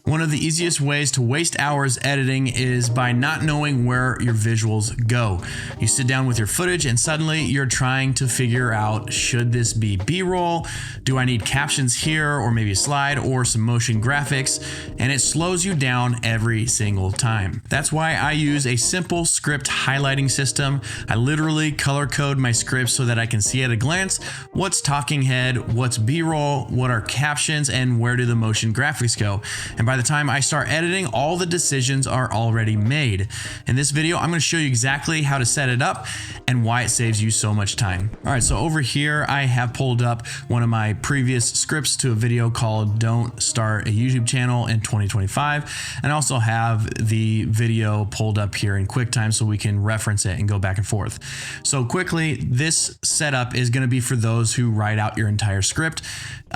One of the easiest ways to waste hours editing is by not knowing where your visuals go. You sit down with your footage and suddenly you're trying to figure out, should this be B-roll? Do I need captions here, or maybe a slide or some motion graphics? And it slows you down every single time. That's why I use a simple script highlighting system. I literally color code my scripts so that I can see at a glance what's talking head, what's B-roll, what are captions, and where do the motion graphics go. And by the time I start editing, all the decisions are already made. In this video, I'm going to show you exactly how to set it up and why it saves you so much time. All right, so over here, I have pulled up one of my previous scripts to a video called Don't Start a YouTube Channel in 2025. And I also have the video pulled up here in QuickTime so we can reference it and go back and forth. So quickly, this setup is going to be for those who write out your entire script.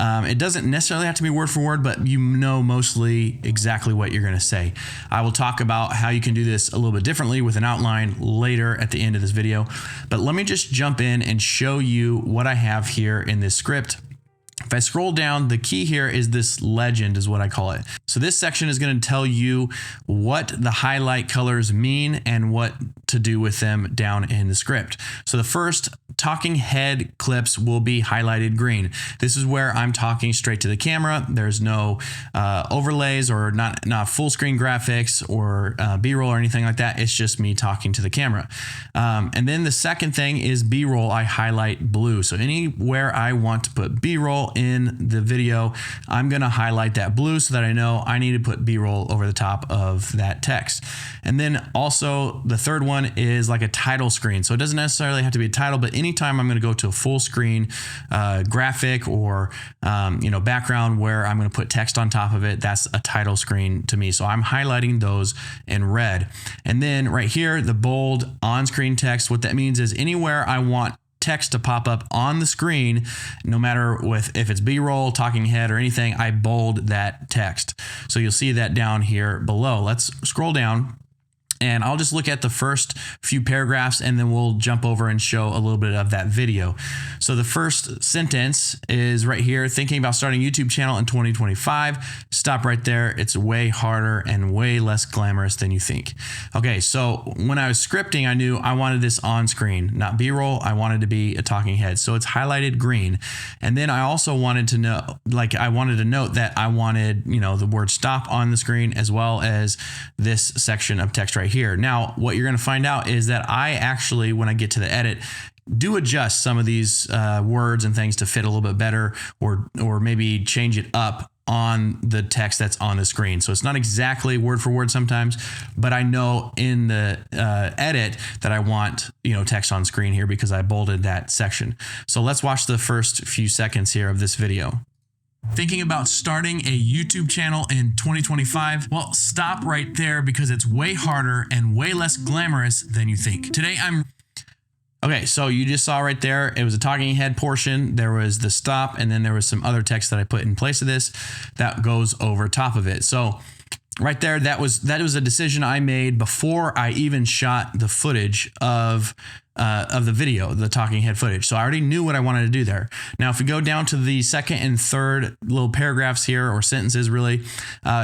It doesn't necessarily have to be word for word, but you know mostly exactly what you're going to say. I will talk about how you can do this a little bit differently with an outline later at the end of this video, but let me just jump in and show you what I have here in this script. If I scroll down, the key here is this legend is what I call it. So this section is going to tell you what the highlight colors mean and what to do with them down in the script. So the first talking head clips will be highlighted green. This is where I'm talking straight to the camera. There's no overlays or not full screen graphics or B-roll or anything like that. It's just me talking to the camera. And then the second thing is B-roll. I highlight blue. So anywhere I want to put B-roll in the video, I'm going to highlight that blue so that I know I need to put B-roll over the top of that text. And then also the third one is like a title screen. So it doesn't necessarily have to be a title, but anytime I'm going to go to a full screen graphic or background where I'm going to put text on top of it, that's a title screen to me. So I'm highlighting those in red. And then right here, the bold on-screen text, what that means is anywhere I want text to pop up on the screen, no matter if it's B-roll, talking head, or anything, I bold that text. So you'll see that down here below. Let's scroll down. And I'll just look at the first few paragraphs and then we'll jump over and show a little bit of that video. So the first sentence is right here, thinking about starting a YouTube channel in 2025. Stop right there. It's way harder and way less glamorous than you think. Okay, so when I was scripting, I knew I wanted this on screen, not B-roll. I wanted to be a talking head. So it's highlighted green. And then I also wanted to know, I wanted to note that I wanted, the word stop on the screen as well as this section of text right here. Now, what you're going to find out is that I actually, when I get to the edit, do adjust some of these words and things to fit a little bit better, or maybe change it up on the text that's on the screen. So it's not exactly word for word sometimes, but I know in the edit that I want text on screen here because I bolded that section. So let's watch the first few seconds here of this video. Thinking about starting a YouTube channel in 2025? Well, stop right there because it's way harder and way less glamorous than you think. Okay, so you just saw right there, it was a talking head portion. There was the stop, and then there was some other text that I put in place of this that goes over top of it. So right there, that was a decision I made before I even shot the footage of the video, the talking head footage. So I already knew what I wanted to do there. Now, if we go down to the second and third little paragraphs here, or sentences really,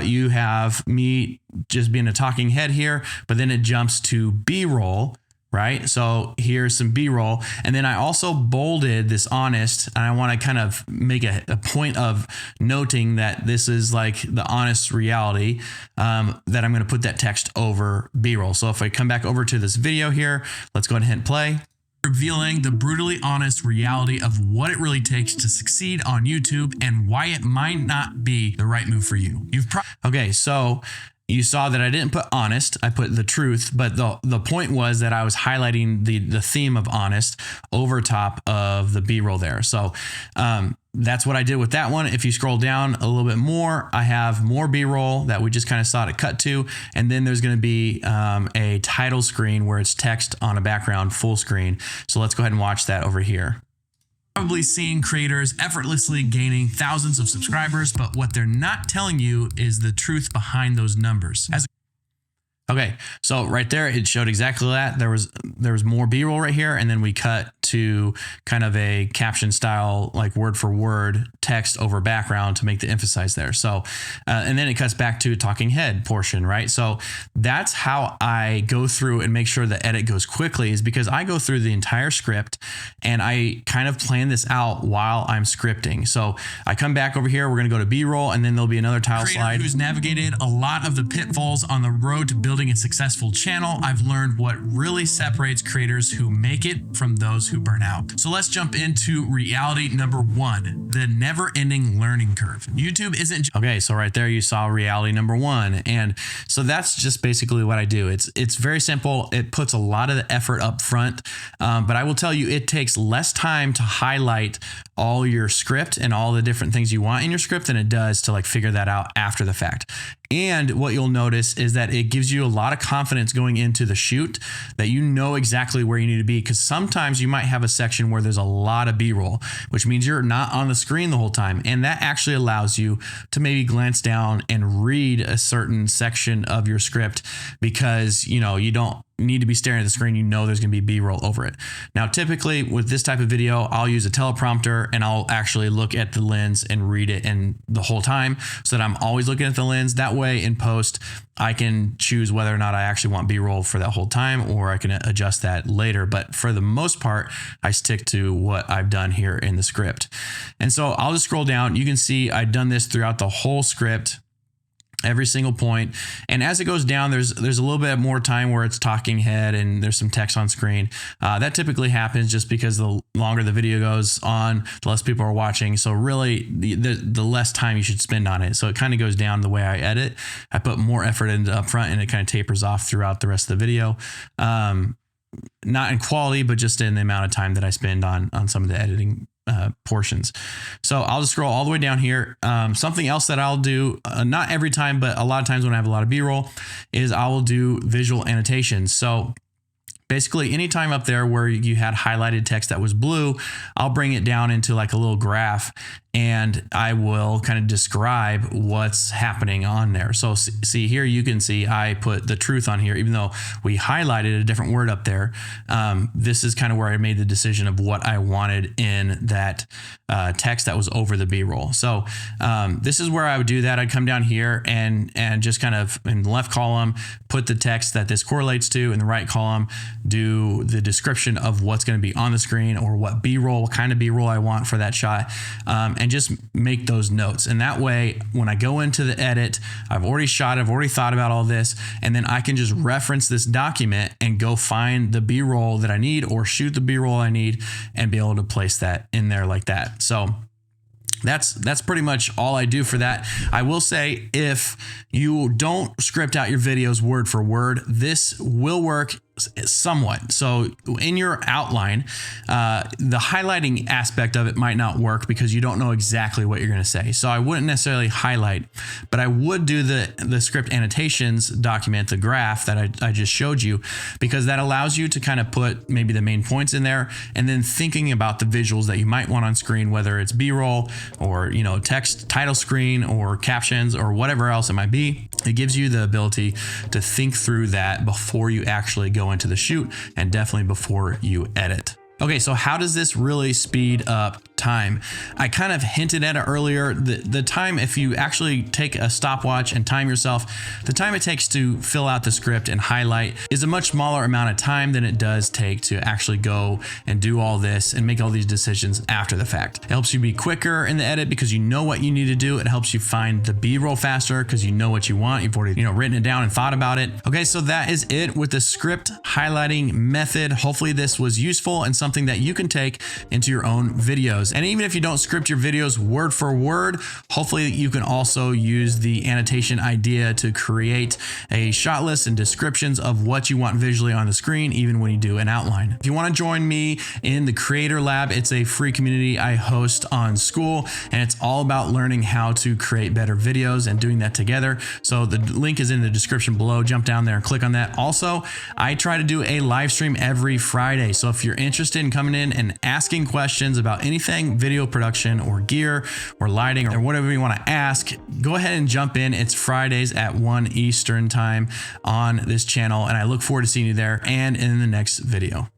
you have me just being a talking head here, but then it jumps to B-roll. Right? So here's some B-roll. And then I also bolded this honest, and I want to kind of make a point of noting that this is like the honest reality, that I'm going to put that text over B-roll. So if I come back over to this video here, let's go ahead and hit play. Revealing the brutally honest reality of what it really takes to succeed on YouTube and why it might not be the right move for you. Okay, so you saw that I didn't put honest, I put the truth, but the point was that I was highlighting the theme of honest over top of the B-roll there. So that's what I did with that one. If you scroll down a little bit more, I have more B-roll that we just kind of saw it cut to. And then there's going to be a title screen where it's text on a background full screen. So let's go ahead and watch that over here. Probably seeing creators effortlessly gaining thousands of subscribers, but what they're not telling you is the truth behind those numbers. Okay, so right there, it showed exactly that. There was more B-roll right here, and then we cut to kind of a caption style, like word for word text over background to make the emphasize there. So, and then it cuts back to talking head portion, right? So that's how I go through and make sure the edit goes quickly, is because I go through the entire script and I kind of plan this out while I'm scripting. So I come back over here, we're going to go to B-roll, and then there'll be another tile slide. Who's navigated a lot of the pitfalls on the road to building a successful channel, I've learned what really separates creators who make it from those who burn out. So let's jump into reality number 1, the never-ending learning curve. YouTube isn't okay. So right there you saw reality number 1, and so that's just basically what I do. It's very simple. It puts a lot of the effort up front, but I will tell you, it takes less time to highlight all your script and all the different things you want in your script than it does to like figure that out after the fact. And what you'll notice is that it gives you a lot of confidence going into the shoot, that you know exactly where you need to be, because sometimes you might have a section where there's a lot of B-roll, which means you're not on the screen the whole time. And that actually allows you to maybe glance down and read a certain section of your script, because you know you don't need to be staring at the screen. You know there's going to be B-roll over it. Now, typically with this type of video, I'll use a teleprompter and I'll actually look at the lens and read it and the whole time, so that I'm always looking at the lens. That way in post, I can choose whether or not I actually want B-roll for that whole time, or I can adjust that later. But for the most part, I stick to what I've done here in the script. And so I'll just scroll down. You can see I've done this throughout the whole script, every single point. And as it goes down, there's a little bit more time where it's talking head and there's some text on screen. That typically happens just because the longer the video goes on, the less people are watching. So really the less time you should spend on it. So it kind of goes down the way I edit. I put more effort into up front, and it kind of tapers off throughout the rest of the video. Not in quality, but just in the amount of time that I spend on some of the editing portions. So I'll just scroll all the way down here. Something else that I'll do, not every time, but a lot of times when I have a lot of B-roll, is I will do visual annotations. So basically anytime up there where you had highlighted text that was blue, I'll bring it down into like a little graph, and I will kind of describe what's happening on there. So see here, you can see I put the truth on here, even though we highlighted a different word up there. This is kind of where I made the decision of what I wanted in that text that was over the B-roll. So this is where I would do that. I'd come down here and just kind of in the left column, put the text that this correlates to. In the right column, do the description of what's going to be on the screen, or what B-roll, what kind of B-roll I want for that shot. And just make those notes. And that way, when I go into the edit, I've already shot, I've already thought about all this, and then I can just reference this document and go find the B-roll that I need, or shoot the B-roll I need, and be able to place that in there like that. So that's pretty much all I do for that. I will say, if you don't script out your videos word for word, this will work somewhat. So in your outline, the highlighting aspect of it might not work because you don't know exactly what you're going to say. So I wouldn't necessarily highlight, but I would do the script annotations document, the graph that I just showed you, because that allows you to kind of put maybe the main points in there, and then thinking about the visuals that you might want on screen, whether it's B-roll or, you know, text title screen or captions or whatever else it might be. It gives you the ability to think through that before you actually go into the shoot, and definitely before you edit. Okay, so how does this really speed up time? I kind of hinted at it earlier. The time, if you actually take a stopwatch and time yourself, the time it takes to fill out the script and highlight is a much smaller amount of time than it does take to actually go and do all this and make all these decisions after the fact. It helps you be quicker in the edit because you know what you need to do. It helps you find the B-roll faster because you know what you want. You've already, written it down and thought about it. Okay, so that is it with the script highlighting method. Hopefully this was useful and something that you can take into your own videos. And even if you don't script your videos word for word, hopefully you can also use the annotation idea to create a shot list and descriptions of what you want visually on the screen, even when you do an outline. If you want to join me in the Creator Lab, it's a free community I host on School, and it's all about learning how to create better videos and doing that together. So the link is in the description below. Jump down there and click on that. Also, I try to do a live stream every Friday. So if you're interested in coming in and asking questions about anything video production or gear or lighting or whatever you want to ask, go ahead and jump in. It's Fridays at 1 Eastern time on this channel, and I look forward to seeing you there and in the next video.